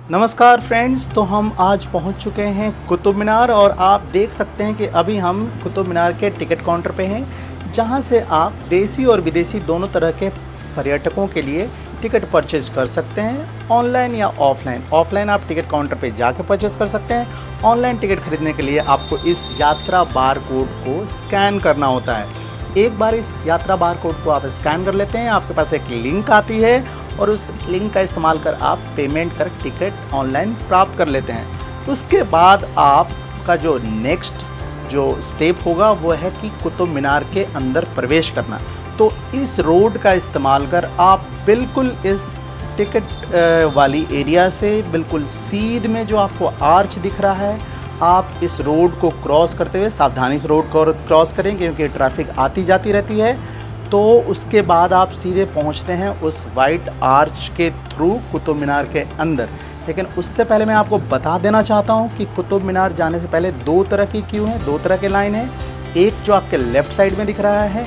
नमस्कार फ्रेंड्स। तो हम आज पहुंच चुके हैं कुतुब मीनार और आप देख सकते हैं कि अभी हम कुतुब मीनार के टिकट काउंटर पे हैं, जहां से आप देसी और विदेशी दोनों तरह के पर्यटकों के लिए टिकट परचेज कर सकते हैं, ऑनलाइन या ऑफलाइन। ऑफलाइन आप टिकट काउंटर पे जाके परचेज कर सकते हैं। ऑनलाइन टिकट खरीदने के लिए आपको इस यात्रा बार कोड को स्कैन करना होता है। एक बार इस यात्रा बार कोड को आप स्कैन कर लेते हैं, आपके पास एक लिंक आती है और उस लिंक का इस्तेमाल कर आप पेमेंट कर टिकट ऑनलाइन प्राप्त कर लेते हैं। उसके बाद आपका जो नेक्स्ट जो स्टेप होगा वो है कि कुतुब मीनार के अंदर प्रवेश करना। तो इस रोड का इस्तेमाल कर आप बिल्कुल इस टिकट वाली एरिया से बिल्कुल सीध में जो आपको आर्च दिख रहा है, आप इस रोड को क्रॉस करते हुए सावधानी से रोड को क्रॉस करें, क्योंकि ट्रैफिक आती जाती रहती है। तो उसके बाद आप सीधे पहुंचते हैं उस वाइट आर्च के थ्रू कुतुब मीनार के अंदर। लेकिन उससे पहले मैं आपको बता देना चाहता हूं कि कुतुब मीनार जाने से पहले दो तरह की क्यू हैं, दो तरह के लाइन हैं। एक जो आपके लेफ़्ट साइड में दिख रहा है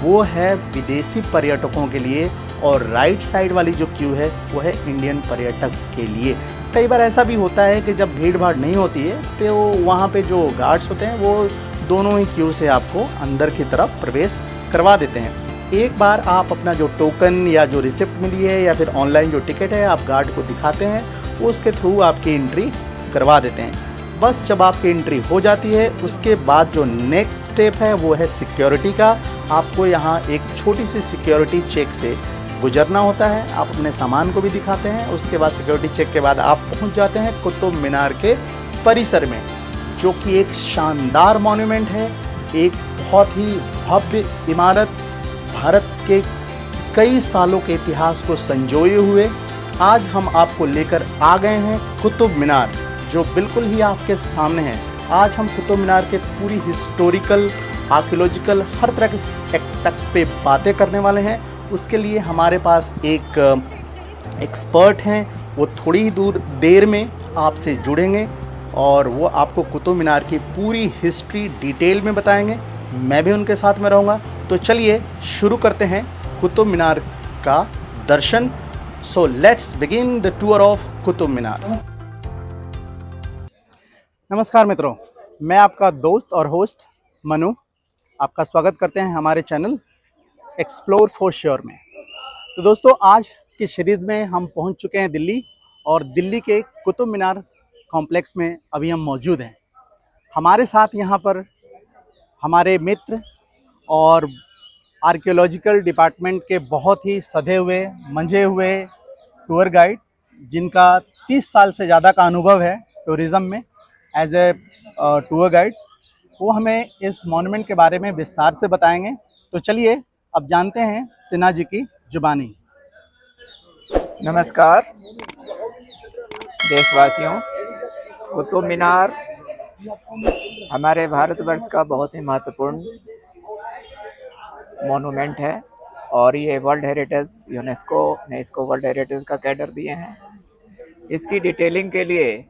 वो है विदेशी पर्यटकों के लिए, और राइट साइड वाली जो क्यू है वो है इंडियन पर्यटक के लिए। कई बार ऐसा भी होता है कि जब भीड़ भाड़ नहीं होती है तो वहाँ पे जो गार्ड्स होते हैं वो दोनों ही क्यू से आपको अंदर की तरफ प्रवेश करवा देते हैं। एक बार आप अपना जो टोकन या जो रिसिप्ट मिली है या फिर ऑनलाइन जो टिकट है आप गार्ड को दिखाते हैं, वो उसके थ्रू आपकी एंट्री करवा देते हैं। बस जब आपकी एंट्री हो जाती है उसके बाद जो नेक्स्ट स्टेप है वो है सिक्योरिटी का। आपको यहाँ एक छोटी सी सिक्योरिटी चेक से गुजरना होता है। आप अपने सामान को भी दिखाते हैं। उसके बाद सिक्योरिटी चेक के बाद आप पहुँच जाते हैं कुतुब मीनार के परिसर में, जो कि एक शानदार मॉन्यूमेंट है, एक बहुत ही भव्य इमारत, भारत के कई सालों के इतिहास को संजोए हुए। आज हम आपको लेकर आ गए हैं कुतुब मीनार, जो बिल्कुल ही आपके सामने है। आज हम कुतुब मीनार के पूरी हिस्टोरिकल, आर्कियोलॉजिकल, हर तरह के एक्सपेक्ट पे बातें करने वाले हैं। उसके लिए हमारे पास एक एक्सपर्ट हैं, वो थोड़ी ही देर में आपसे जुड़ेंगे और वो आपको कुतुब मीनार की पूरी हिस्ट्री डिटेल में बताएंगे। मैं भी उनके साथ में रहूँगा। तो चलिए शुरू करते हैं कुतुब मीनार का दर्शन। So let's begin the tour of Qutub Minar. नमस्कार मित्रों, मैं आपका दोस्त और होस्ट मनु आपका स्वागत करते हैं हमारे चैनल एक्सप्लोर फॉर श्योर में। तो दोस्तों, आज की सीरीज़ में हम पहुंच चुके हैं दिल्ली, और दिल्ली के कुतुब मीनार कॉम्प्लेक्स में अभी हम मौजूद हैं। हमारे साथ यहाँ पर हमारे मित्र और आर्कियोलॉजिकल डिपार्टमेंट के बहुत ही सधे हुए, मंझे हुए टूर गाइड, जिनका 30 साल से ज़्यादा का अनुभव है टूरिज़्म में एज ए टूर गाइड, वो हमें इस मॉन्यूमेंट के बारे में विस्तार से बताएंगे। तो चलिए अब जानते हैं सिन्हा जी की जुबानी। नमस्कार देशवासियों। कुतुब मीनार हमारे भारतवर्ष का बहुत ही महत्वपूर्ण मोनूमेंट है और ये वर्ल्ड हेरिटेज, यूनेस्को ने इसको वर्ल्ड हेरिटेज का कैडर दिए हैं। इसकी डिटेलिंग के लिए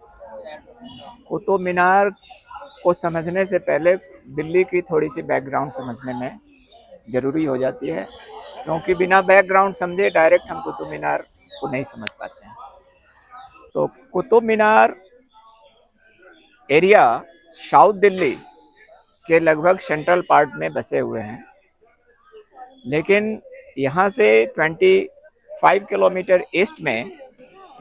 कुतुब मीनार को समझने से पहले दिल्ली की थोड़ी सी बैकग्राउंड समझने में ज़रूरी हो जाती है, क्योंकि बिना बैकग्राउंड समझे डायरेक्ट हम कुतुब मीनार को नहीं समझ पाते हैं। तो कुतुब मीनार एरिया साउथ दिल्ली के लगभग सेंट्रल पार्ट में बसे हुए हैं, लेकिन यहाँ से 25 किलोमीटर ईस्ट में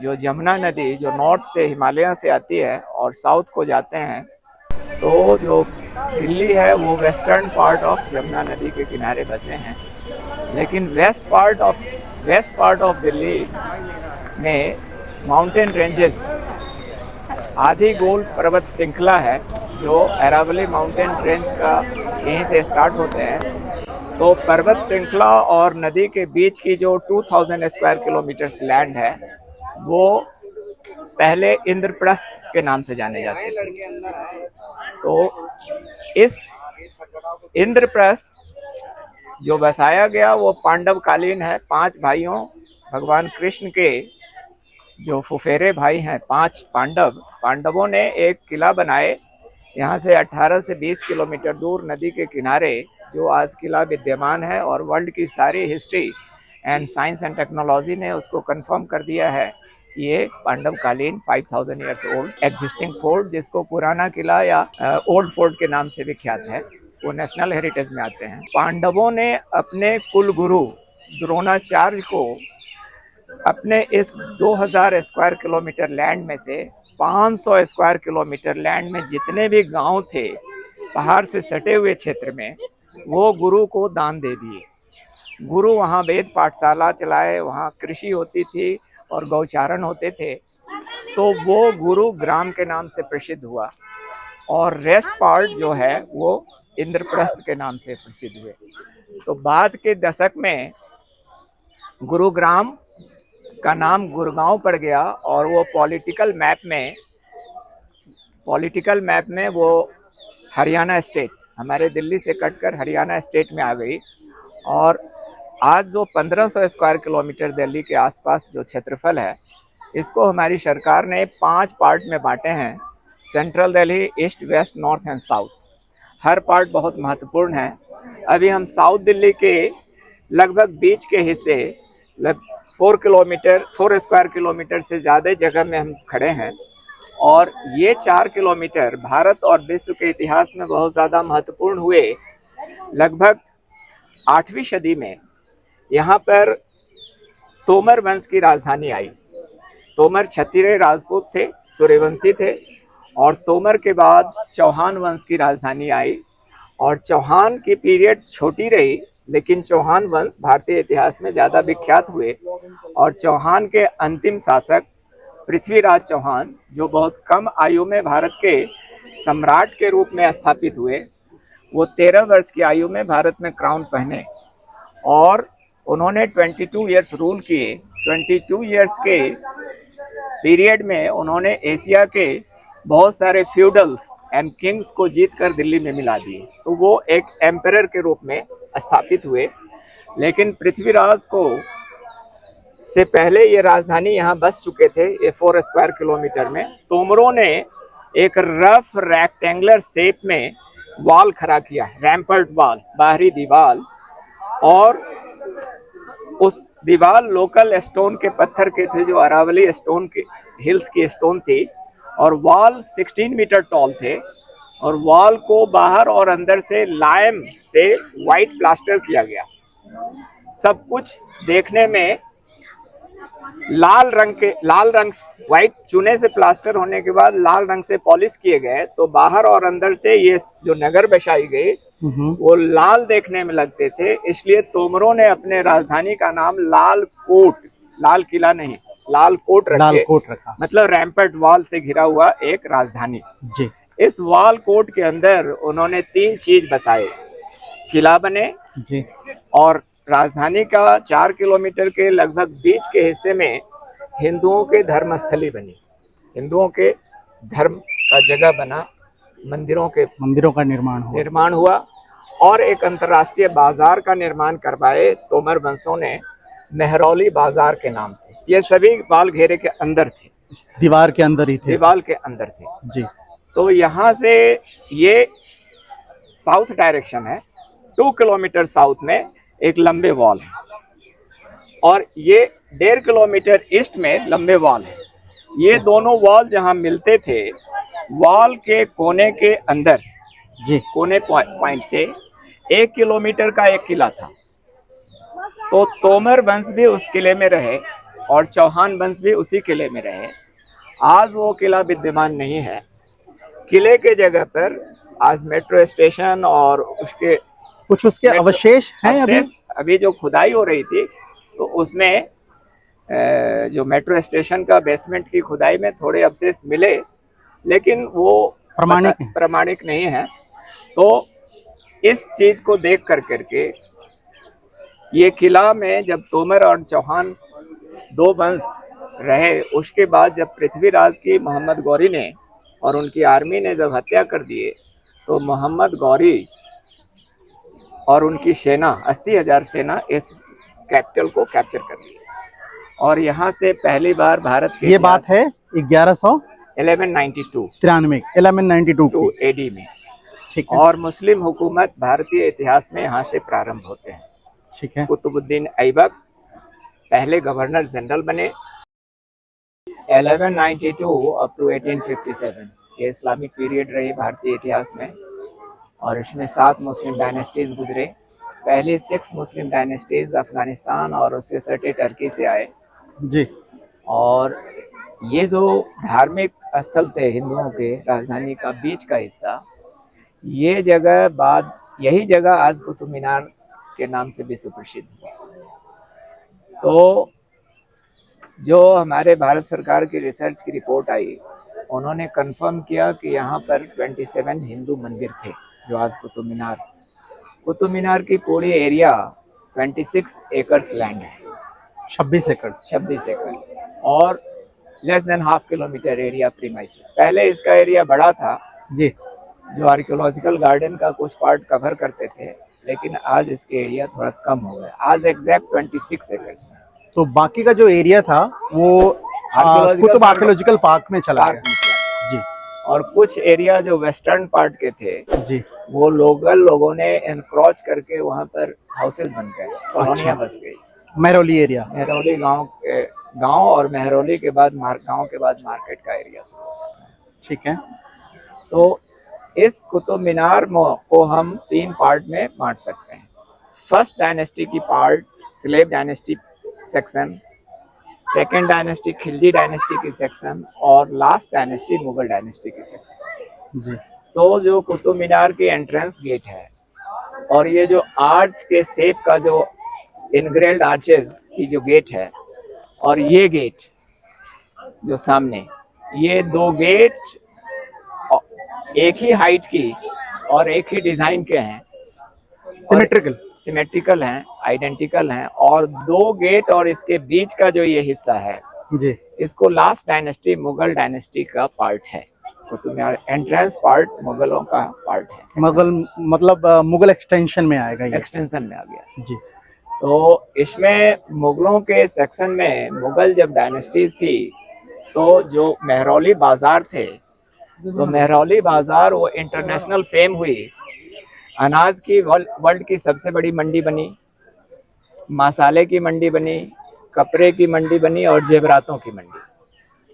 जो यमुना नदी, जो नॉर्थ से हिमालय से आती है और साउथ को जाते हैं, तो जो दिल्ली है वो वेस्टर्न पार्ट ऑफ यमुना नदी के किनारे बसे हैं। लेकिन वेस्ट पार्ट ऑफ दिल्ली में माउंटेन रेंजेस, आधी गोल पर्वत श्रृंखला है, जो अरावली माउंटेन रेंज का यहीं से स्टार्ट होते हैं। तो पर्वत श्रृंखला और नदी के बीच की जो 2000 स्क्वायर किलोमीटर्स लैंड है, वो पहले इंद्रप्रस्थ के नाम से जाने जाते थे। तो इस इंद्रप्रस्थ जो बसाया गया वो पांडव कालीन है। 5 भाइयों, भगवान कृष्ण के जो फुफेरे भाई हैं, 5 पांडवों ने एक किला बनाए यहाँ से 18 से 20 किलोमीटर दूर नदी के किनारे, जो आज किला विद्यमान है। और वर्ल्ड की सारी history and science and technology ने उसको कंफर्म कर दिया है ये पांडवकालीन 5000 ईयर्स ओल्ड एग्जिस्टिंग फोर्ट, जिसको पुराना किला या ओल्ड फोर्ट के नाम से भी ख्यात है, वो नेशनल हेरिटेज में आते हैं। पांडवों ने अपने कुल गुरु द्रोणाचार्य को अपने इस 2000 स्क्वायर किलोमीटर लैंड में से 500 स्क्वायर किलोमीटर लैंड में जितने भी गांव थे पहाड़ से सटे हुए क्षेत्र में, वो गुरु को दान दे दिए। गुरु वहाँ वेद पाठशाला चलाए, वहाँ कृषि होती थी और गौचारण होते थे, तो वो गुरु ग्राम के नाम से प्रसिद्ध हुआ और रेस्ट पार्ट जो है वो इंद्रप्रस्थ के नाम से प्रसिद्ध हुए। तो बाद के दशक में गुरुग्राम का नाम गुड़गांव पड़ गया और वो पॉलिटिकल मैप में वो हरियाणा स्टेट, हमारे दिल्ली से कटकर हरियाणा स्टेट में आ गई। और आज जो 1500 स्क्वायर किलोमीटर दिल्ली के आसपास जो क्षेत्रफल है, इसको हमारी सरकार ने 5 पार्ट में बांटे हैं, central Delhi, east, west, north and south. हर पार्ट बहुत महत्वपूर्ण है। अभी हम साउथ दिल्ली के लगभग बीच के हिस्से 4 स्क्वायर किलोमीटर से ज़्यादा जगह में हम खड़े हैं और ये 4 किलोमीटर भारत और विश्व के इतिहास में बहुत ज़्यादा महत्वपूर्ण हुए। लगभग 8वीं सदी में यहाँ पर तोमर वंश की राजधानी आई। तोमर क्षत्रिय राजपूत थे, सूर्यवंशी थे, और तोमर के बाद चौहान वंश की राजधानी आई। और चौहान की पीरियड छोटी रही, लेकिन चौहान वंश भारतीय इतिहास में ज़्यादा विख्यात हुए। और चौहान के अंतिम शासक पृथ्वीराज चौहान, जो बहुत कम आयु में भारत के सम्राट के रूप में स्थापित हुए, वो 13 वर्ष की आयु में भारत में क्राउन पहने और उन्होंने 22 ईयर्स रूल किए। 22 ईयर्स के पीरियड में उन्होंने एशिया के बहुत सारे फ्यूडल्स एंड किंग्स को जीत कर दिल्ली में मिला दिए। तो वो एक एम्परर के रूप में स्थापित हुए। लेकिन पृथ्वीराज को से पहले ये राजधानी यहाँ बस चुके थे, ये 4 स्क्वायर किलोमीटर में। तोमरों ने एक रफ रेक्टेंगुलर शेप में वॉल खड़ा किया, रैम्पर्ट वॉल, बाहरी दीवार, और उस दीवार लोकल स्टोन के पत्थर के थे, जो अरावली स्टोन के हिल्स की स्टोन थी। और वॉल 16 मीटर टॉल थे और वॉल को बाहर और अंदर से लाइम से वाइट प्लास्टर किया गया। सब कुछ देखने में लाल रंग व्हाइट चूने से प्लास्टर होने के बाद लाल रंग से पॉलिश किए गए, तो बाहर और अंदर से ये जो नगर बसाई गई वो लाल देखने में लगते थे। इसलिए तोमरों ने अपने राजधानी का नाम लाल कोट, लाल किला नहीं, लाल कोट रखा। मतलब रैम्पर्ट वॉल से घिरा हुआ एक राजधानी जी। इस वॉल कोट के अंदर उन्होंने 3 चीज बसाए, किला बने जी, और राजधानी का 4 किलोमीटर के लगभग बीच के हिस्से में हिंदुओं के धर्मस्थली बनी, हिंदुओं के धर्म का जगह बना, मंदिरों का निर्माण हुआ और एक अंतर्राष्ट्रीय बाजार का निर्माण करवाए तोमर वंशों ने, मेहरौली बाजार के नाम से। ये सभी बाल घेरे के अंदर थे, दीवार के अंदर ही थे, दीवार के अंदर थे जी। तो यहाँ से ये साउथ डायरेक्शन है, 2 किलोमीटर साउथ में एक लंबे वॉल है और ये 1.5 किलोमीटर ईस्ट में लंबे वॉल है। ये दोनों वॉल जहाँ मिलते थे, वॉल के कोने के अंदर जी, कोने पॉइंट से 1 किलोमीटर का एक किला था। तो तोमर वंश भी उस किले में रहे और चौहान वंश भी उसी किले में रहे। आज वो किला विद्यमान नहीं है। किले के जगह पर आज मेट्रो स्टेशन और उसके अवशेष हैं। अभी जो खुदाई हो रही थी तो उसमें जो मेट्रो स्टेशन का बेसमेंट की खुदाई में थोड़े अवशेष मिले, लेकिन वो प्रमाणिक नहीं है। तो इस चीज को देख करके ये किला में जब तोमर और चौहान 2 वंश रहे, उसके बाद जब पृथ्वीराज की मोहम्मद गौरी ने और उनकी आर्मी ने जब हत्या कर दिए, तो मोहम्मद गौरी और उनकी सेना 80,000 सेना इस कैपिटल को कैप्चर कर ली और यहाँ से पहली बार भारत के, ये बात है 1192 एडी में, ठीक है। और मुस्लिम हुकूमत भारतीय इतिहास में यहाँ से प्रारंभ होते हैं, ठीक है। कुतुबुद्दीन ऐबक पहले गवर्नर जनरल बने 1192 अप टू 1857 ये इस्लामिक पीरियड रही भारतीय इतिहास में, और इसमें 7 मुस्लिम डायनेस्टीज गुजरे। पहली 6 मुस्लिम डायनेस्टीज अफगानिस्तान और उससे सटे टर्की से आए जी। और ये जो धार्मिक स्थल थे हिंदुओं के राजधानी का बीच का हिस्सा, ये जगह बाद यही जगह आज कुतुब मीनार के नाम से भी सुप्रसिद्ध हुआ। तो जो हमारे भारत सरकार की रिसर्च की रिपोर्ट आई, उन्होंने कंफर्म किया कि यहाँ पर 27 हिंदू मंदिर थे जो आज कुतुब मीनार की पूरी एरिया 26 एकर्स लैंड है, 26 एकड़। 26 एकड़ और less than half kilometre area premises. पहले इसका एरिया बड़ा था जी, जो आर्कियोलॉजिकल गार्डन का कुछ पार्ट कवर करते थे, लेकिन आज इसके एरिया थोड़ा कम हो गया, आज एग्जैक्ट 26 एकर्स में। तो बाकी का जो एरिया था वो कुतुब आर्कियोलॉजिकल पार्क में चला गया जी। और कुछ एरिया जो वेस्टर्न पार्ट के थे जी, वो लोगों ने एनक्रोच करके वहाँ पर हाउसेज बन गए, कॉलोनियाँ बस गई। महरौली एरिया, महरौली गांव और महरौली के बाद गांव के बाद मार्केट का एरिया शुरू। ठीक है। तो इस कुतुब मीनार को हम 3 पार्ट में बांट सकते हैं। फर्स्ट डायनेस्टी की part slave dynasty section, second dynasty Khilji dynasty की सेक्शन और लास्ट डायनेस्टी मुगल डायनेस्टी की सेक्शन जी। तो जो कुतुब मीनार की एंट्रेंस गेट है और ये जो आर्च के शेप का जो इनग्रेल्ड आर्चेस की जो गेट है और ये गेट जो सामने, ये 2 गेट एक ही हाइट की और एक ही डिजाइन के हैं, सिमेट्रिकल हैं, आइडेंटिकल हैं, और 2 गेट और इसके बीच का जो ये हिस्सा है जी, इसको लास्ट डायनेस्टी मुगल डायनेस्टी का पार्ट है। कुतुब मीनार एंट्रेंस पार्ट मुगलों का पार्ट है। मुगल एक्सटेंशन में आएगा ये। एक्सटेंशन में आ गया जी। तो इसमें मुगलों के सेक्शन में मुगल जब डायनेस्टीज थी तो जो महरौली बाजार थे, तो महरौली बाजार वो इंटरनेशनल फेम हुई, अनाज की वर्ल्ड की सबसे बड़ी मंडी बनी, मसाले की मंडी बनी, कपड़े की मंडी बनी और जेवरातों की मंडी।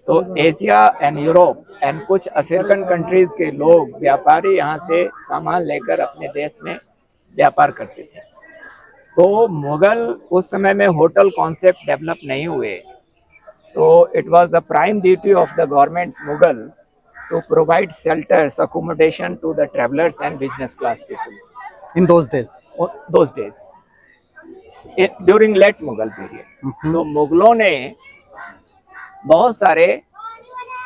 तो एशिया एंड यूरोप एंड कुछ अफ्रीकन कंट्रीज के लोग व्यापारी यहाँ से सामान लेकर अपने देश में व्यापार करते थे। तो मुगल उस समय में होटल कॉन्सेप्ट डेवलप नहीं हुए, तो it was the prime duty of the government Mughal to provide shelters, accommodation to the travelers and business class peoples in those days during late Mughal period. So मुगलों ने बहुत सारे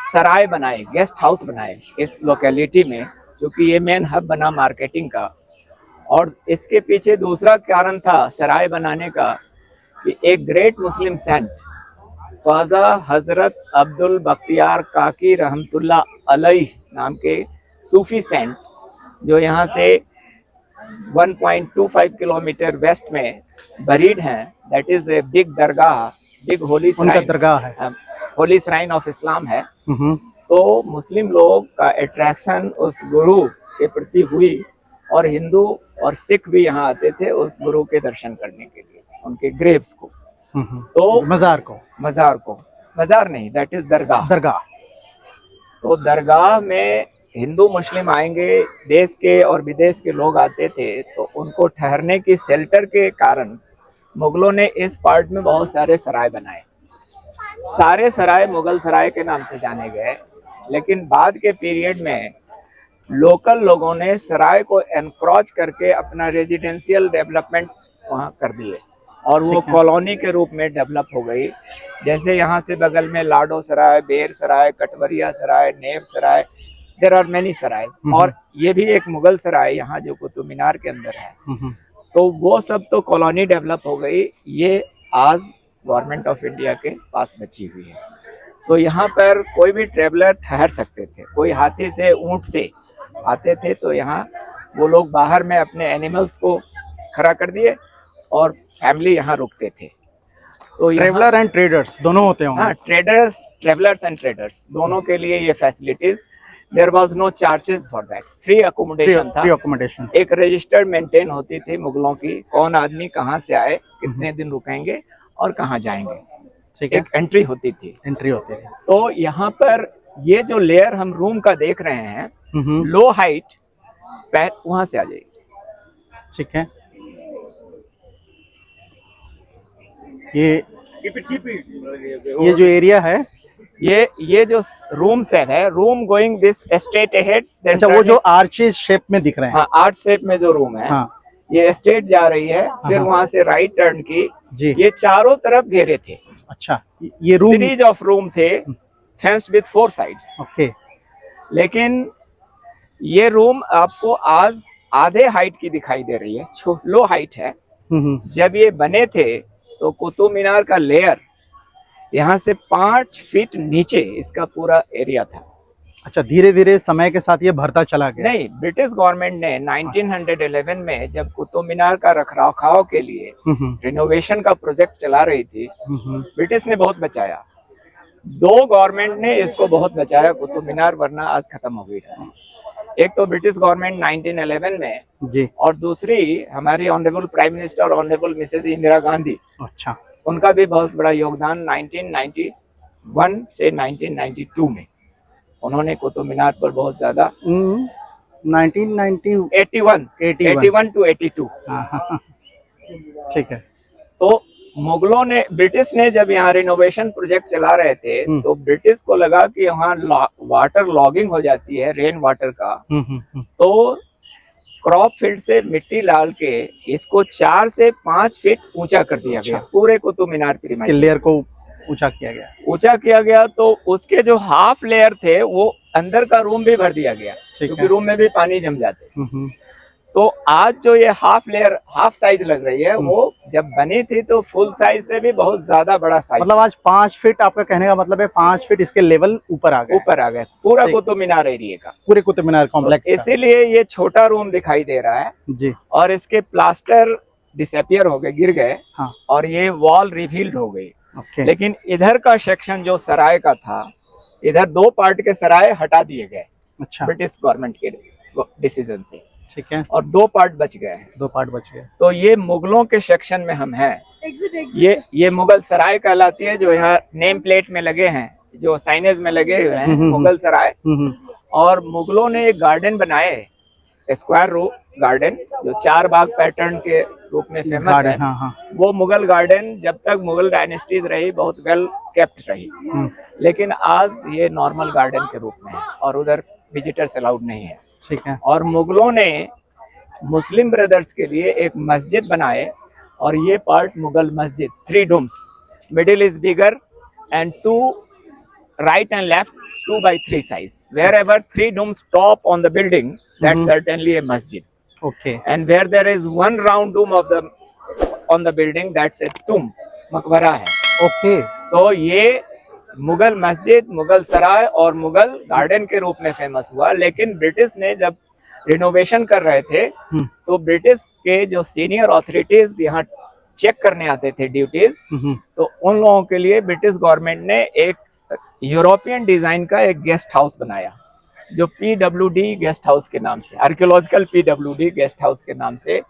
सराय बनाए, गेस्ट हाउस बनाए इस लोकेलिटी में, क्योंकि ये मेन हब बना मार्केटिंग का। और इसके पीछे दूसरा कारण था सराय बनाने का कि एक ग्रेट मुस्लिम सेंट ख्वाजा हजरत अब्दुल बख्तियार काकी रहमतुल्लाह अलैह नाम के सूफी सेंट जो यहाँ से 1.25 किलोमीटर वेस्ट में बरीड हैं, that is a big dargah, big holy shrine, दरगाह है, होली श्राइन ऑफ इस्लाम है। तो मुस्लिम लोग का अट्रैक्शन उस गुरु के प्रति हुई और हिंदू और सिख भी यहाँ आते थे उस गुरु के दर्शन करने के लिए, उनके ग्रेव्स को। तो मजार नहीं, दैट इज दरगाह। तो दरगाह में हिंदू मुस्लिम आएंगे, देश के और विदेश के लोग आते थे, तो उनको ठहरने की शेल्टर के कारण मुगलों ने इस पार्ट में बहुत सारे सराय बनाए। सारे सराय मुगल सराय के नाम से जाने गए, लेकिन बाद के पीरियड में लोकल लोगों ने सराय को एनक्रोच करके अपना रेजिडेंशियल डेवलपमेंट वहाँ कर दिए और वो कॉलोनी के रूप में डेवलप हो गई। जैसे यहाँ से बगल में लाडो सराय, बेर सराय, कटवरिया सराय, नेब सराय, देयर आर मेनी सराय, और ये भी एक मुगल सराय यहाँ जो कुतुब मीनार के अंदर है। तो वो सब तो कॉलोनी डेवलप हो गई, ये आज गवर्नमेंट ऑफ इंडिया के पास बची हुई है। तो यहाँ पर कोई भी ट्रेवलर ठहर सकते थे, कोई हाथी से ऊंट से आते थे तो यहाँ वो लोग बाहर में अपने एनिमल्स को खड़ा कर दिए और फैमिली यहाँ रुकते थे। तो ट्रेवलर एंड ट्रेडर्स दोनों होते होंगे। हाँ, ट्रेवलर्स एंड ट्रेडर्स दोनों के लिए ये facilities, there was no charges for that, free accommodation था। एक रजिस्टर मेंटेन होती थी मुगलों की, कौन आदमी कहाँ से आए, कितने दिन रुकेंगे और कहाँ जाएंगे। ठीक है। एक एंट्री होती थी। एंट्री होती है। तो यहाँ पर ये जो लेयर हम रूम का देख रहे हैं, लो हाइट वहां से आ जाएगी। ठीक है। ये जो एरिया है, ये जो रूम सेट है, room going this straight ahead. अच्छा, वो जो आर्चेस शेप में दिख रहे हैं। हाँ, आर्च शेप में जो रूम है, हाँ। ये स्ट्रेट जा रही है, फिर वहां से राइट टर्न की जी। ये चारों तरफ घेरे थे। अच्छा, ये रूम सीरीज ऑफ रूम थे, फेंस्ड विद 4 साइड्स। ओके। लेकिन ये रूम आपको आज आधे हाइट की दिखाई दे रही है, लो हाइट है। जब ये बने थे तो कुतुब मीनार का लेयर यहाँ से 5 फीट नीचे इसका पूरा एरिया था। अच्छा, धीरे धीरे समय के साथ ये भरता चला गया? नहीं, ब्रिटिश गवर्नमेंट ने 1911 में जब कुतुब मीनार का रखरखाव के लिए रिनोवेशन का प्रोजेक्ट चला रही थी, ब्रिटिश ने बहुत बचाया। 2 गवर्नमेंट ने इसको बहुत बचाया कुतुब मीनार, वरना आज खत्म हो गई था। एक तो ब्रिटिश गवर्नमेंट 1911 में जी, और दूसरी हमारी honourable prime minister honourable Mrs Indira Gandhi. अच्छा, उनका भी बहुत बड़ा योगदान 1991 से 1992 में उन्होंने कुतुब मीनार पर बहुत ज्यादा 81 टू 82। ठीक है। तो मुगलों ने, ब्रिटिश ने जब यहाँ रिनोवेशन प्रोजेक्ट चला रहे थे तो ब्रिटिश को लगा कि यहाँ वाटर लॉगिंग हो जाती है, रेन वाटर का, तो क्रॉप फील्ड से मिट्टी डाल के इसको 4 से 5 फीट ऊंचा कर दिया गया। पूरे कुतुब मीनार इसके लेयर को ऊंचा किया गया। तो उसके जो हाफ लेयर थे वो अंदर का रूम भी भर दिया गया, क्योंकि रूम में भी पानी जम जाते। तो आज जो ये हाफ लेयर, हाफ साइज लग रही है, वो जब बनी थी तो फुल साइज से भी बहुत ज्यादा बड़ा साइज, मतलब आज 5 फीट, आपका कहने का मतलब है 5 फीट इसके लेवल ऊपर आ गए पूरा कुतुब मीनार एरिया का, पूरे कुतुब मीनार कॉम्प्लेक्स। इसीलिए ये छोटा रूम दिखाई दे रहा है जी, और इसके प्लास्टर डिसअपियर हो गए, गिर गए। हाँ। और ये वॉल रिवील्ड हो गई। लेकिन इधर का सेक्शन जो सराय का था, इधर 2 पार्ट के सराय हटा दिए गए। अच्छा, ब्रिटिश गवर्नमेंट के डिसीजन से। ठीक है। और 2 पार्ट बच गए। तो ये मुगलों के सेक्शन में हम हैं। ये मुगल सराय कहलाती है, जो यहाँ नेम प्लेट में लगे हैं, जो साइनेज में लगे हुए हैं, मुगल सराय। और मुगलों ने एक गार्डन बनाए, स्क्वायर रूप गार्डन, जो 4 बाग पैटर्न के रूप में फेमस है। हाँ। वो मुगल गार्डन जब तक मुगल डायनेस्टीज रही बहुत वेल केप्ट रही। लेकिन आज ये नॉर्मल गार्डन के रूप में है और उधर विजिटर्स अलाउड नहीं है। ठीक है। और मुगलों ने मुस्लिम ब्रदर्स के लिए एक मस्जिद बनाए, और ये पार्ट मुगल मस्जिद, 3 domes, middle is bigger and 2 right and left, 2x3 size. Wherever 3 domes top on the building, that's certainly a masjid. Okay. And where there is 1 round dome on the building, that's a tomb, मकबरा है। Okay. तो ये मुगल मस्जिद, मुगल सराय और Mughal garden के रूप में famous हुआ। लेकिन ब्रिटिश ने जब रिनोवेशन कर रहे थे तो ब्रिटिश के जो सीनियर ऑथोरिटीज यहाँ चेक करने आते थे ड्यूटीज, तो उन लोगों के लिए ब्रिटिश गवर्नमेंट ने एक यूरोपियन डिजाइन का एक गेस्ट हाउस बनाया, जो PWD गेस्ट हाउस के नाम से, आर्कियोलॉजिकल PWD गेस्ट हाउस के नाम से।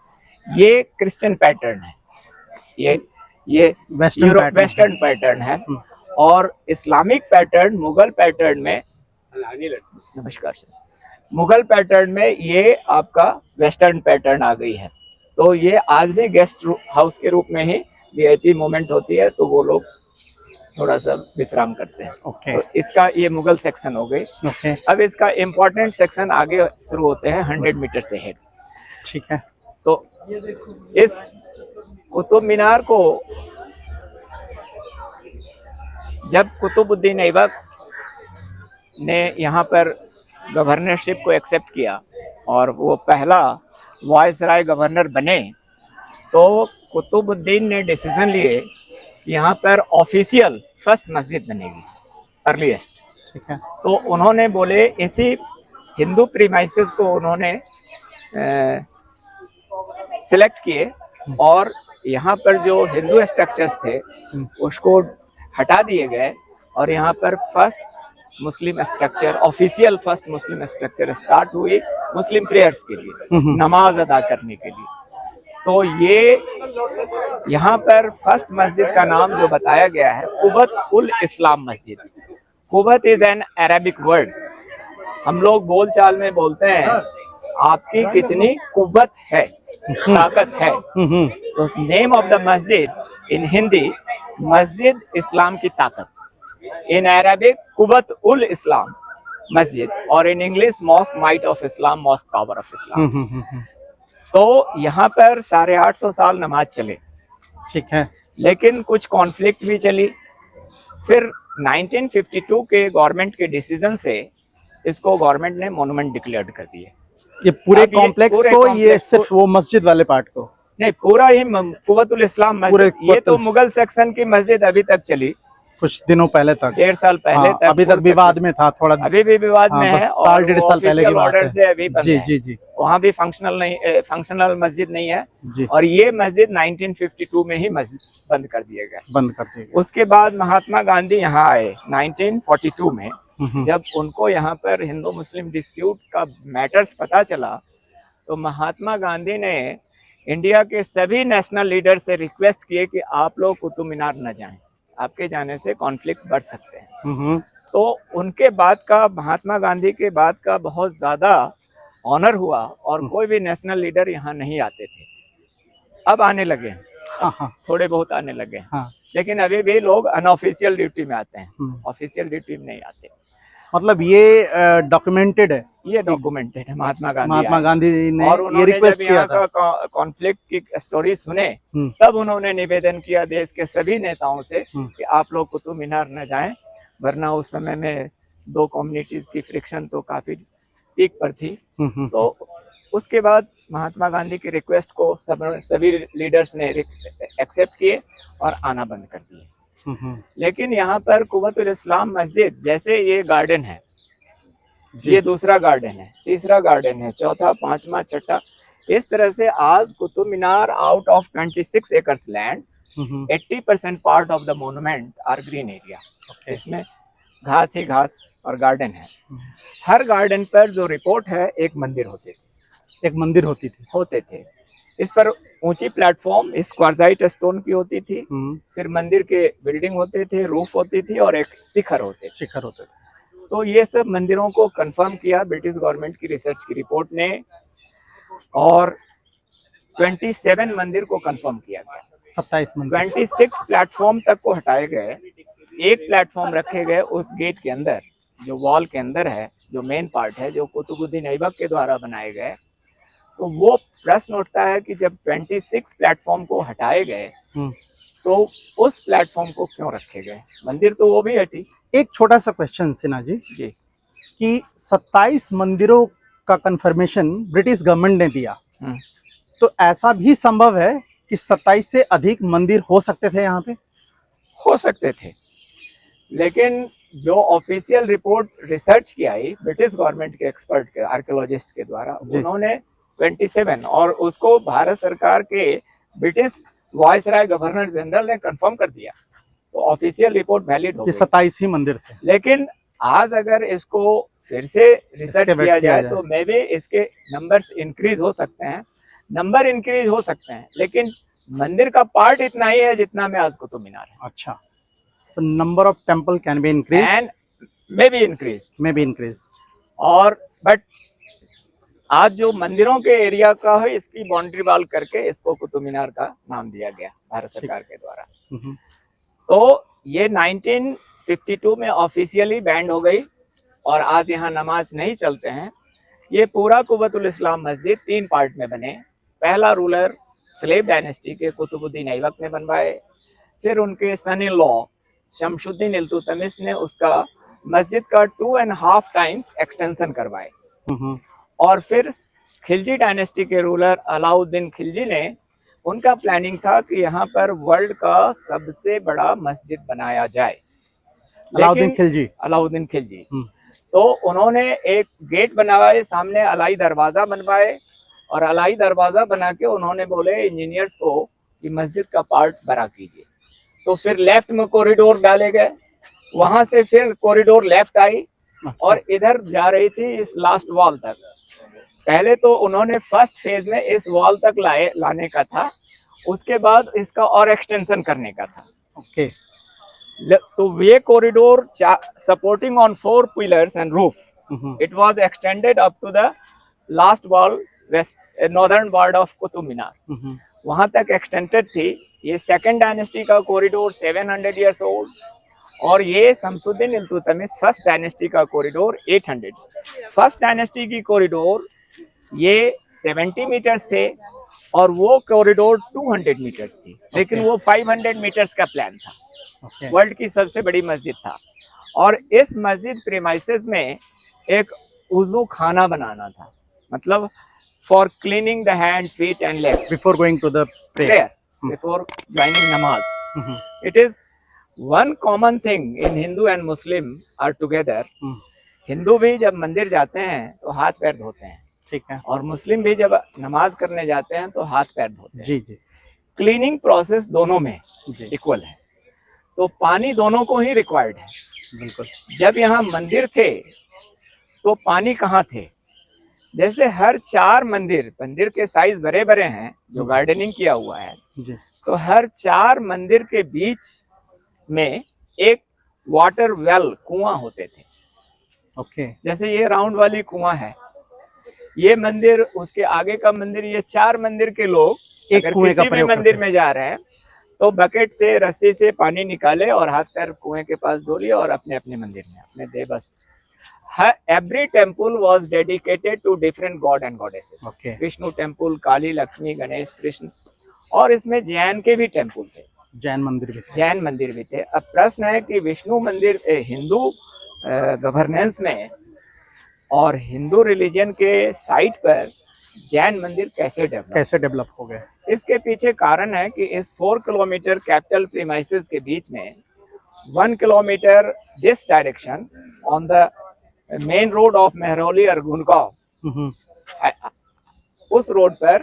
ये क्रिश्चियन पैटर्न है, ये वेस्टर्न पैटर्न है। और इस्लामिक पैटर्न मुगल पैटर्न में, नमस्कार सर, मुगल पैटर्न में ये आपका वेस्टर्न पैटर्न आ गई है। तो ये आज भी गेस्ट हाउस के रूप में ही VIP मोमेंट होती है, तो वो लोग थोड़ा सा विश्राम करते हैं। तो इसका ये मुगल सेक्शन हो गई। अब इसका इम्पोर्टेंट सेक्शन आगे शुरू होते हैं 100 मीटर से हेड। ठीक है। तो इस कुतुब मीनार को जब कुतुबुद्दीन ऐबक ने यहाँ पर गवर्नरशिप को एक्सेप्ट किया और वो पहला वायसराय गवर्नर बने, तो कुतुबुद्दीन ने डिसीजन लिए कि यहाँ पर ऑफिशियल फर्स्ट मस्जिद बनेगी, अर्लीस्ट। ठीक है। तो उन्होंने बोले, इसी हिंदू प्रीमाइसेस को उन्होंने सिलेक्ट किए और यहाँ पर जो हिंदू स्ट्रक्चर्स थे उसको हटा दिए गए, और यहाँ पर first Muslim structure, official first Muslim structure start हुई मुस्लिम प्रेयर्स के लिए, नमाज अदा करने के लिए। तो ये यहाँ पर फर्स्ट मस्जिद का नाम जो बताया गया है कुवत उल इस्लाम मस्जिद। कुवत इज एन अरेबिक वर्ड। हम लोग बोलचाल में बोलते हैं आपकी कितनी कुव्वत है, ताकत है। तो नेम ऑफ द मस्जिद इन हिंदी मस्जिद इस्लाम की ताकत, इन अरबिक कुवत उल इस्लाम मस्जिद, और in English mosque might of Islam, mosque power of Islam. तो यहाँ पर 850 साल नमाज चले, ठीक है, लेकिन कुछ कॉन्फ्लिक्ट भी चली। फिर 1952 के गवर्नमेंट के डिसीजन से इसको गवर्नमेंट ने मोनुमेंट डिक्लेयर कर दिए। ये पूरे कॉम्प्लेक्स को, ये सिर्फ वो मस्जिद वाले पार्ट को नहीं, पूरा ही कुव्वतुल इस्लाम मस्जिद। ये तो मुगल सेक्शन की मस्जिद अभी तक चली, कुछ दिनों पहले तक, 1.5 साल पहले तक, अभी तक विवाद में था थोड़ा, अभी भी विवाद में है, साल 1.5 साल पहले की बात ऑर्डर है। से अभी बंद जी है। जी जी, वहाँ भी फंक्शनल मस्जिद नहीं है जी। और ये मस्जिद 1952 में ही मस्जिद बंद कर दिए गए। बंद कर दिए गए। उसके बाद महात्मा गांधी यहाँ आए 1942 में। जब उनको यहाँ पर हिंदू मुस्लिम डिस्प्यूट का मैटर्स पता चला तो महात्मा गांधी ने इंडिया के सभी नेशनल लीडर से रिक्वेस्ट किए कि आप लोग कुतुब मीनार न जाएं, आपके जाने से कॉन्फ्लिक्ट बढ़ सकते हैं। तो उनके बाद का, महात्मा गांधी के बाद का बहुत ज्यादा ऑनर हुआ और कोई भी नेशनल लीडर यहाँ नहीं आते थे। अब आने लगे, थोड़े बहुत आने लगे, लेकिन अभी भी लोग अनऑफिशियल ड्यूटी में आते हैं, ऑफिशियल ड्यूटी में नहीं आते। मतलब ये डॉक्यूमेंटेड है, ये डॉक्यूमेंटेड है। महात्मा गांधी ने और ये रिक्वेस्ट किया था। कॉन्फ्लिक्ट की स्टोरी सुने तब उन्होंने निवेदन किया देश के सभी नेताओं से कि आप लोग कुतुब मीनार न जाएं, वरना उस समय में दो कम्युनिटीज की फ्रिक्शन तो काफी पीक पर थी। तो उसके बाद महात्मा गांधी की रिक्वेस्ट को सभी लीडर्स ने एक्सेप्ट किए और आना बंद कर दिए। लेकिन यहाँ पर कुव्वतुल इस्लाम मस्जिद, जैसे ये गार्डन है, ये दूसरा गार्डन है, तीसरा गार्डन है, चौथा, पांचवा, छठा, इस तरह से आज Qutub Minar out of 26 acres land 80% part of the monument are green area. इसमें घास ही घास और गार्डन है। हर गार्डन पर जो रिपोर्ट है एक मंदिर होती थी, होते थे। इस पर ऊंची प्लेटफॉर्म इस क्वार्जाइट स्टोन की होती थी, फिर मंदिर के बिल्डिंग होते थे, रूफ होती थी और एक शिखर होते थे। तो ये सब मंदिरों को कंफर्म किया ब्रिटिश गवर्नमेंट की रिसर्च की रिपोर्ट ने, और 27 मंदिर को कंफर्म किया गया। 27 मंदिर, 26 प्लेटफॉर्म तक को हटाए गए, एक प्लेटफॉर्म रखे गए उस गेट के अंदर, जो वॉल के अंदर है, जो मेन पार्ट है, जो कुतुबुद्दीन ऐबक के द्वारा बनाए गए। तो वो प्रश्न उठता है कि जब 26 प्लेटफॉर्म को हटाए गए तो उस प्लेटफॉर्म को क्यों रखे गए? मंदिर तो वो भी हटी। एक छोटा सा क्वेश्चन सिन्हा जी कि 27 मंदिरों का कंफर्मेशन ब्रिटिश गवर्नमेंट ने दिया, तो ऐसा भी संभव है कि 27 से अधिक मंदिर हो सकते थे यहाँ पे? हो सकते थे, लेकिन जो ऑफिशियल रिपोर्ट रिसर्च की आई ब्रिटिश गवर्नमेंट के एक्सपर्ट के, आर्कियोलॉजिस्ट के द्वारा, उन्होंने 27, और उसको भारत सरकार के ब्रिटिश वायसराय गवर्नर जनरल ने कंफर्म कर दिया। तो ऑफिशियल रिपोर्ट वैलिड हो गई, 27 ही मंदिर थे। लेकिन आज अगर इसको फिर से रिसर्च किया जाए तो मे बी इसके नंबर्स इंक्रीज हो सकते हैं, लेकिन मंदिर का पार्ट इतना ही है जितना में आज कुतुब मीनार है। अच्छा, so number of temple can be increased and maybe increased। और बट आज जो मंदिरों के एरिया का है, इसकी बाउंड्री वॉल करके इसको कुतुब मीनार का नाम दिया गया भारत सरकार के द्वारा। तो ये 1952 में ऑफिशियली बैंड हो गई और आज यहाँ नमाज नहीं चलते हैं। ये पूरा कुव्वतुल इस्लाम मस्जिद 3 पार्ट में बने। पहला रूलर स्लेव डायनेस्टी के कुतुबुद्दीन ऐबक ने बनवाए, फिर उनके सन इन लॉ शमशुद्दीन इल्तुतमिश ने उसका मस्जिद का 2.5 टाइम्स एक्सटेंशन करवाए, और फिर खिलजी डायनेस्टी के रूलर अलाउद्दीन खिलजी ने, उनका प्लानिंग था कि यहाँ पर वर्ल्ड का सबसे बड़ा मस्जिद बनाया जाए। अलाउद्दीन खिलजी तो उन्होंने एक गेट बनवाए, सामने अलाई दरवाजा बनवाए, और अलाई दरवाजा बना के उन्होंने बोले इंजीनियर्स को कि मस्जिद का पार्ट बड़ा कीजिए। तो फिर लेफ्ट में कॉरिडोर डाले गए, वहां से फिर कॉरिडोर लेफ्ट आई और इधर जा रही थी इस लास्ट वॉल तक। पहले तो उन्होंने फर्स्ट फेज में इस वॉल तक लाने का था, उसके बाद इसका और एक्सटेंशन करने का था। ओके। तो ये corridor supporting on 4 pillars and roof, it was extended up to the last wall west northern wall of Qutub Minar, वहां तक एक्सटेंडेड थी। ये सेकंड डायनेस्टी का कॉरिडोर 700 इयर्स ओल्ड, और ये शमसुद्दीन इल्तुतमिश फर्स्ट डायनेस्टी का कॉरिडोर 800। फर्स्ट डायनेस्टी की कॉरिडोर ये 70 मीटर्स थे और वो कॉरिडोर 200 मीटर्स थी, लेकिन वो 500 मीटर्स का प्लान था। वर्ल्ड की सबसे बड़ी मस्जिद था, और इस मस्जिद प्रीमाइसेस में एक वुजू खाना बनाना था, मतलब for cleaning the hand, feet and legs before going to the prayer, before joining namaz. It is one common thing in Hindu and Muslim are together. Hindu भी जब मंदिर जाते हैं तो हाथ पैर धोते हैं, ठीक है, और मुस्लिम भी जब नमाज करने जाते हैं तो हाथ पैर धोते हैं। जी जी। क्लीनिंग प्रोसेस दोनों में इक्वल है, तो पानी दोनों को ही रिक्वायर्ड है। बिल्कुल। जब यहाँ मंदिर थे तो पानी कहाँ थे? जैसे हर 4 मंदिर के साइज बड़े बड़े हैं, जो गार्डनिंग किया हुआ है जी। तो हर 4 मंदिर के बीच में एक वाटर वेल, कुआं होते थे। ओके। जैसे ये राउंड वाली कुआं है, ये मंदिर, उसके आगे का मंदिर, ये 4 मंदिर के लोग अगर किसी भी मंदिर में जा रहे हैं तो बकेट से, रस्सी से पानी निकाले और हाथ पैर कुएं के पास धो लिया और अपने अपने मंदिर में अपने दे बस। Every temple was dedicated to different god and goddesses. Okay. Vishnu temple, Kali, Lakshmi, Ganesh, Krishna, और इसमें जैन के भी टेम्पल थे, जैन मंदिर भी थे। अब प्रश्न है कि विष्णु मंदिर हिंदू गवर्नेंस में और हिंदू रिलीजन के साइट पर जैन मंदिर कैसे डेवलप हो गए? इसके पीछे कारण है कि इस 4 किलोमीटर कैपिटल प्रीमाइसेस के बीच में 1 kilometre this direction on the main road of Mehrauli और गुनगांव, उस रोड पर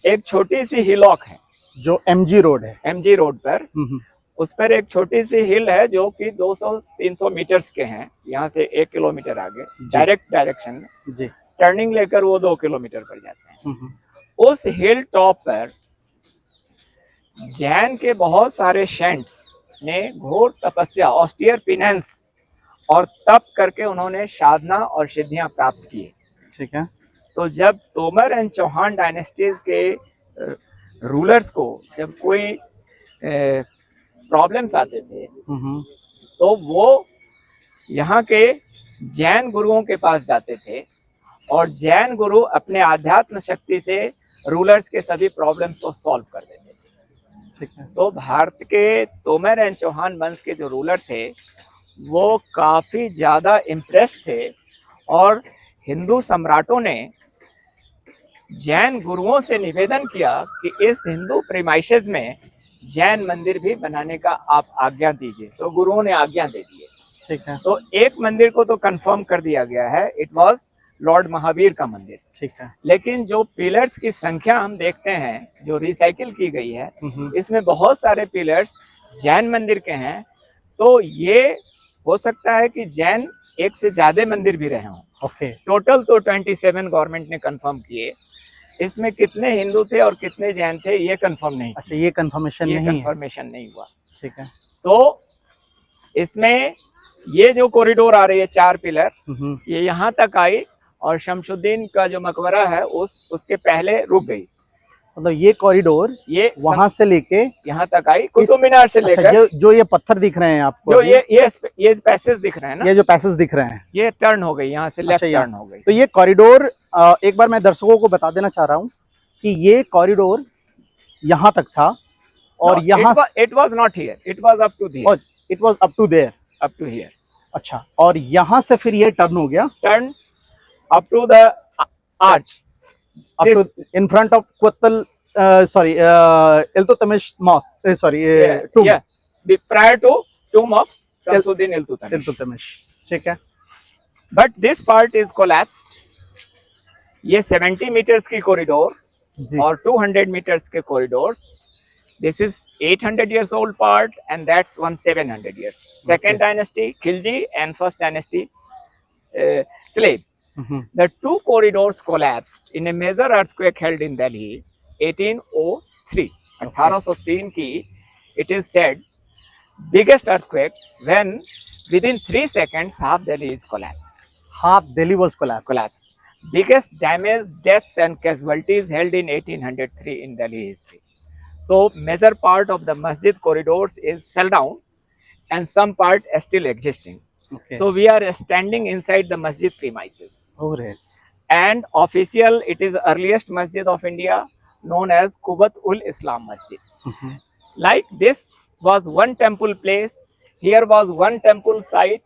एक छोटी सी हिलॉक है, जो एमजी रोड पर, उस पर एक छोटी सी हिल है जो कि 200-300 मीटर्स के हैं, यहाँ से 1 किलोमीटर आगे डायरेक्ट डायरेक्शन में जी। टर्निंग लेकर वो 2 किलोमीटर पर जाते हैं। उस हिल टॉप पर जैन के बहुत सारे सेंट्स ने घोर तपस्या, ऑस्टियर पिनेंस और तप करके उन्होंने साधना और सिद्धियां प्राप्त की। ठीक है। तो जब तोमर एंड चौहान डायनेस्टीज के रूलर्स को जब कोई प्रॉब्लम्स आते थे तो वो यहाँ के जैन गुरुओं के पास जाते थे, और जैन गुरु अपने आध्यात्म शक्ति से रूलर्स के सभी प्रॉब्लम्स को सॉल्व कर देते थे। ठीक है। तो भारत के तोमर एंड चौहान वंश के जो रूलर थे वो काफी ज्यादा इम्प्रेस्ड थे, और हिंदू सम्राटों ने जैन गुरुओं से निवेदन किया कि इस हिंदू प्रीमाइसेस में जैन मंदिर भी बनाने का आप आज्ञा दीजिए। तो गुरुओं ने आज्ञा दे दी। ठीक है। तो एक मंदिर को तो कंफर्म कर दिया गया है, इट वाज लॉर्ड महावीर का मंदिर। ठीक है। लेकिन जो पिलर्स की संख्या हम देखते हैं जो रिसाइकिल की गई है, इसमें बहुत सारे पिलर्स जैन मंदिर के हैं। तो ये हो सकता है कि जैन एक से ज्यादा मंदिर भी रहे हों। ओके। टोटल तो 27 गवर्नमेंट ने कंफर्म किए, इसमें कितने हिंदू थे और कितने जैन थे ये कंफर्म नहीं। अच्छा, ये कंफर्मेशन नहीं हुआ। ठीक है। तो इसमें ये जो कॉरिडोर आ रही है 4 पिलर, ये यहाँ तक आई और शमसुद्दीन का जो मकबरा है उसके पहले रुक गई। मतलब ये कॉरिडोर ये वहां से लेके यहाँ तक आई, कुतुब मीनार से लेकर। अच्छा, जो ये पत्थर दिख रहे हैं आपको, जो ये पैसेज दिख रहे हैं ना, ये जो पैसेज दिख रहे हैं, ये टर्न हो गई, यहाँ से लेफ्ट टर्न हो गई। तो ये कॉरिडोर एक बार मैं दर्शकों को बता देना चाह रहा हूँ कि ये कॉरिडोर यहाँ तक था, और यहाँ it was not here, it was up to here, it was up to there, up to here. अच्छा, और यहाँ से फिर ये टर्न हो गया, turn up to the arch in front of Iltutmish mosque, tomb. Prior to tomb of Shamsuddin Iltutmish. ठीक है। But this part is collapsed. ये 70 meters की कॉरिडोर और 200 meters के corridors, this is 800 years old part and that's 700 years. Second dynasty Khilji and first dynasty Slave. the two corridors collapsed in a major earthquake held in Delhi 1803. 1803 की it is said biggest earthquake when within 3 seconds half Delhi is collapsed. Half Delhi was collapsed. Biggest damage, deaths and casualties held in 1803 in Delhi history. So major part of the masjid corridors is fell down and some part is still existing. Okay. So we are standing inside the masjid premises. Oh, right. And official, it is earliest masjid of India known as Quwwat ul Islam Masjid. Like this was one temple place, here was one temple site,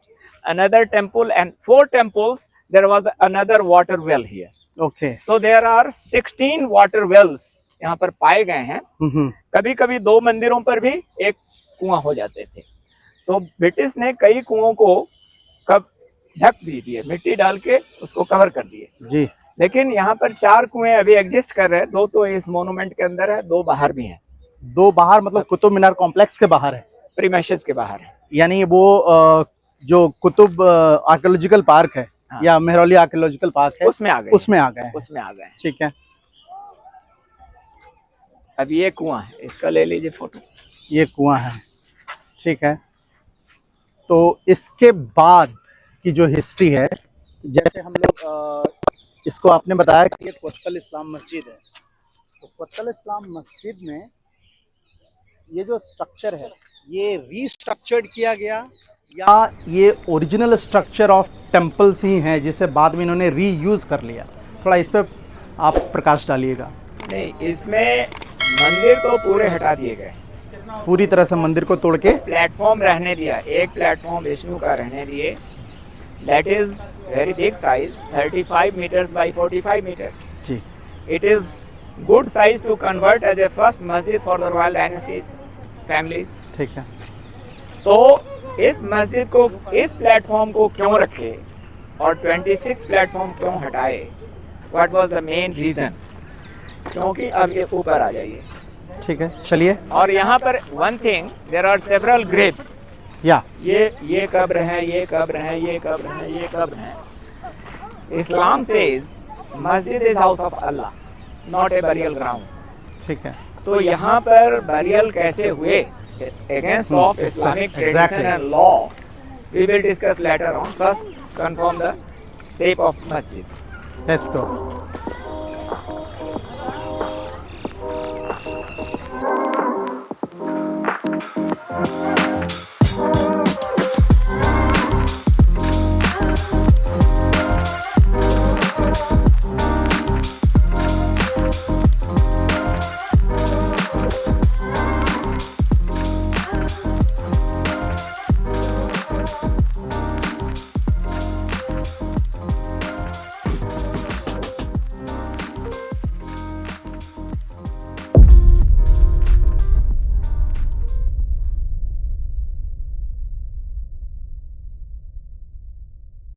another temple and 4 temples, there was another water well here. Okay. So there are 16 water wells यहाँ पर पाए गए हैं. कभी कभी 2 मंदिरों पर भी एक कुआं हो जाते थे. तो ब्रिटिश ने कई कुओं को कब ढक दी थी, मिट्टी डाल के उसको कवर कर दिए जी. लेकिन यहाँ पर 4 कुएं अभी एग्जिस्ट कर रहे हैं. 2 तो इस मोन्यूमेंट के अंदर है, 2 बाहर भी हैं. 2 बाहर मतलब कुतुब मीनार कॉम्प्लेक्स के बाहर है, प्रीमाइसेस के बाहर है. यानी वो जो कुतुब आर्कियोलॉजिकल पार्क है या मेहरौली आर्कियोलॉजिकल पार्क है उसमें आ गए. उसमें आ गए. ठीक है. अब ये कुआं है, इसका ले लीजिए फोटो. ये कुआं है. ठीक है. तो इसके बाद की जो हिस्ट्री है, जैसे हम लोग इसको आपने बताया कि ये क्वत्तल इस्लाम मस्जिद है, तो क्वत्तल इस्लाम मस्जिद में ये जो स्ट्रक्चर है ये रीस्ट्रक्चर्ड किया गया या ये ओरिजिनल स्ट्रक्चर ऑफ टेम्पल्स ही हैं जिसे बाद में इन्होंने रीयूज कर लिया? थोड़ा इस पर आप प्रकाश डालिएगा. नहीं, इसमें मंदिर तो पूरे हटा दिए गए, पूरी तरह से मंदिर को तोड़ के प्लेटफॉर्म रहने दिया. एक प्लेटफॉर्म विष्णु का रहने दिए. That is very big size, 35 meters by 45 meters. जी. It is good size to convert as a first masjid for the royal dynasties families. ठीक है. तो इस मस्जिद को, इस प्लेटफॉर्म को क्यों रखे और 26 प्लेटफॉर्म क्यों हटाए? What was the main reason? क्योंकि अब ये ऊपर आ जाइए. ठीक है, चलिए. और यहाँ पर one thing, there are several graves. या ये कब्र है, ये कब्र है, ये कब्र है, ये कब्र है. इस्लाम says मस्जिद is house of Allah, not a burial ground. ठीक है. तो यहाँ पर burial कैसे हुए against of Islamic tradition and law, we will discuss later on. First confirm the shape of masjid. Let's go.